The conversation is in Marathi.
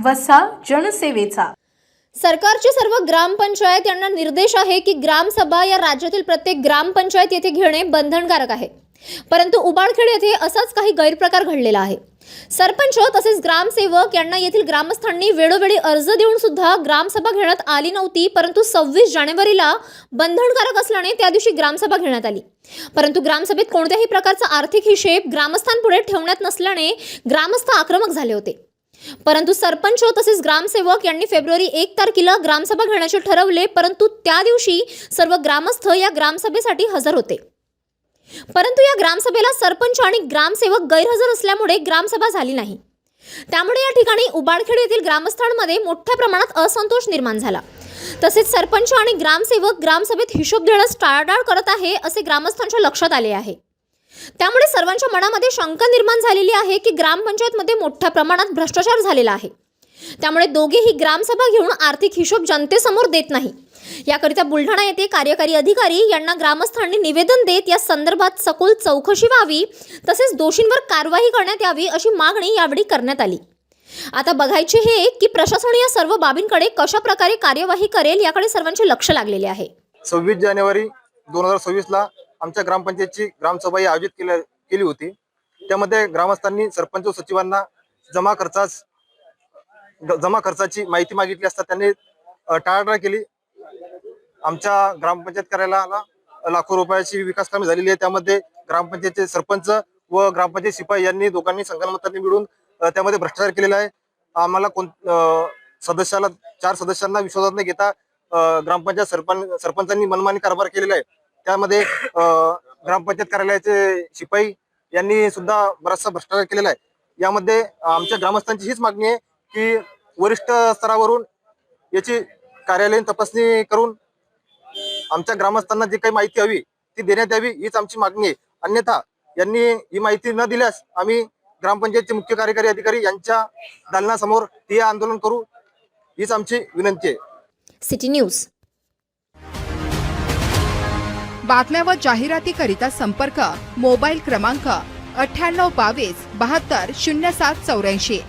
वसा जनसेवेचा। सरकारचे सर्व ग्रामपंचायत यांना निर्देश आहे की ग्रामसभा या राज्यातील प्रत्येक ग्रामपंचायत येथे घेणे बंधनकारक आहे। परंतु उबाळखेड येथे असाच काही गैरप्रकार घडलेला आहे। सरपंच तसेच ग्रामसेवक यांना येथील ग्रामस्थांनी वेळोवेळी अर्ज देऊन सुद्धा ग्रामसभा घेण्यात आली नव्हती, परंतु 26 जानेवारीला बंधनकारक असल्याने त्या दिवशी ग्रामसभा घेण्यात आली। परंतु ग्रामसभेत कोणत्याही प्रकारचा आर्थिक हिशेब ग्रामस्थांपुढे ठेवण्यात नसल्याने ग्रामस्थ आक्रमक झाले होते। परंतु सरपंच तसेच ग्रामसेवक यांनी फेब्रुवारी 1 तारखेला ग्रामसभा घेण्याचे ठरवले, परंतु त्या दिवशी सर्व ग्रामस्थ या ग्रामसभेसाठी हजर होते। परंतु या ग्रामसभेला सरपंच आणि ग्रामसेवक गैरहजर असल्यामुळे ग्रामसभा झाली नाही। त्यामुळे या ठिकाणी उबाळखेड येथील ग्रामस्थांमध्ये मोठ्या प्रमाणात असंतोष निर्माण झाला। तसेच सरपंच आणि ग्रामसेवक ग्रामसभेत हिशोब देण्यास टाळाटाळ करत आहे असे ग्रामस्थांच्या लक्षात आले आहे। त्यामुळे सर्वांच्या मनामध्ये शंका निर्माण झालेली आहे की ग्रामपंचायतमध्ये मोठ्या प्रमाणात भ्रष्टाचार झालेला आहे। त्यामुळे दोघेही ग्रामसभा घेऊन आर्थिक हिशोब जनतेसमोर देत नाही। याकरिता बुलढाणा येथे कार्यकारी अधिकारी यांना ग्रामस्थांनी निवेदन देत या संदर्भात सखोल चौकशी व्हावी तसेच दोषींवर कारवाई करण्यात यावी अशी मागणी यावेळी करण्यात आली। आता बघायचे हे की प्रशासन या सर्व बाबींकडे कशा प्रकारे कार्यवाही करेल याकडे सर्वांचे लक्ष लागलेले आहे। 26 जानेवारी 2026 ला आमच्या ग्रामपंचायतची ग्रामसभा आयोजित केली होती। त्यामध्ये ग्रामस्थांनी सरपंच व सचिवांना जमा खर्चाची माहिती मागितली असता त्यांनी टाळाटाळ केली। आमच्या ग्रामपंचायत कार्यालयाला लाखो रुपयाची विकास कामे झालेली आहे। त्यामध्ये ग्रामपंचायतचे सरपंच व ग्रामपंचायत शिपाई यांनी दोघांनी संगनमताने मिळून त्यामध्ये भ्रष्टाचार केलेला आहे। आम्हाला 4 सदस्यांना विश्वासात न घेता ग्रामपंचायत सरपंचांनी मनमानी कारभार केलेला आहे। त्यामध्ये ग्रामपंचायत कार्यालयाचे शिपाई यांनी सुद्धा बराचसा भ्रष्टाचार केलेला आहे। यामध्ये आमच्या ग्रामस्थांची हीच मागणी आहे की वरिष्ठ स्तरावरून याची कार्यालयीन तपासणी करून आमच्या ग्रामस्थांना जी काही माहिती हवी ती देण्यात यावी हीच आमची मागणी आहे। अन्यथा यांनी ही माहिती न दिल्यास आम्ही ग्रामपंचायतचे मुख्य कार्यकारी अधिकारी यांच्या दालनासमोर ठिय्या आंदोलन करू हीच आमची विनंती आहे। City news. बातम्या व जाहिरातीकरिता संपर्क मोबाईल क्रमांक 9822 72 0784।